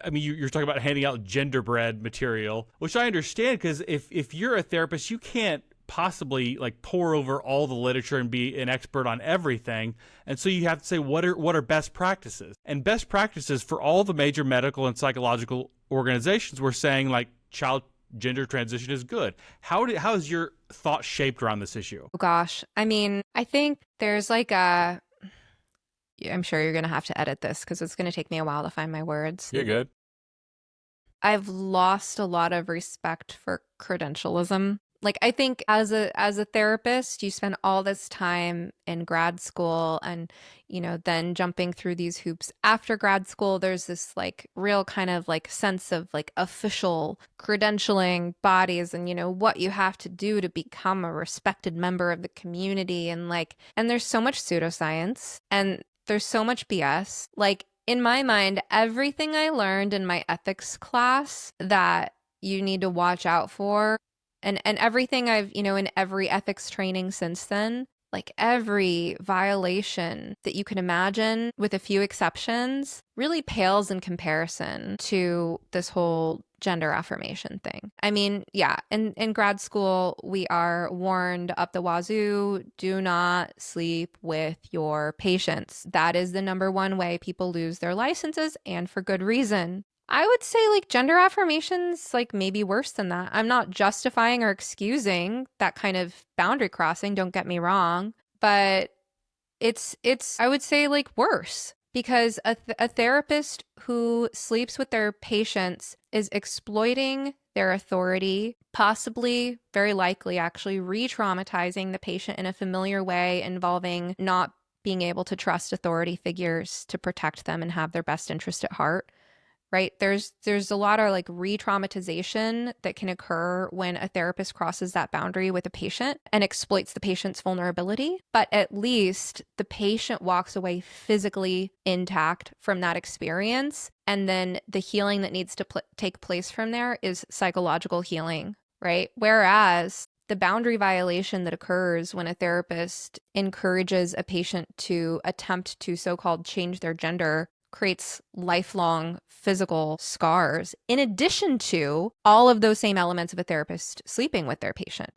I mean, you're talking about handing out genderbread material, which I understand, because if you're a therapist, you can't possibly like pour over all the literature and be an expert on everything. And so you have to say, what are best practices? And best practices for all the major medical and psychological organizations were saying like child gender transition is good. How is your thought shaped around this issue? Oh gosh. I mean, I think there's like a, I'm sure you're going to have to edit this because it's going to take me a while to find my words. You're good. I've lost a lot of respect for credentialism. Like I think as a therapist, you spend all this time in grad school and, then jumping through these hoops after grad school. There's this like real kind of like sense of like official credentialing bodies and, what you have to do to become a respected member of the community. And there's so much pseudoscience and there's so much BS. Like in my mind, everything I learned in my ethics class that you need to watch out for and everything I've, in every ethics training since then, like every violation that you can imagine, with a few exceptions, really pales in comparison to this whole gender affirmation thing. I mean, yeah, in grad school, we are warned up the wazoo, do not sleep with your patients. That is the number one way people lose their licenses, and for good reason. I would say like gender affirmations, like maybe worse than that. I'm not justifying or excusing that kind of boundary crossing, don't get me wrong, but it's I would say like worse because a therapist who sleeps with their patients is exploiting their authority, possibly, very likely actually re-traumatizing the patient in a familiar way involving not being able to trust authority figures to protect them and have their best interest at heart. Right? There's a lot of like re-traumatization that can occur when a therapist crosses that boundary with a patient and exploits the patient's vulnerability. But at least the patient walks away physically intact from that experience. And then the healing that needs to take place from there is psychological healing, right? Whereas the boundary violation that occurs when a therapist encourages a patient to attempt to so-called change their gender creates lifelong physical scars, in addition to all of those same elements of a therapist sleeping with their patient.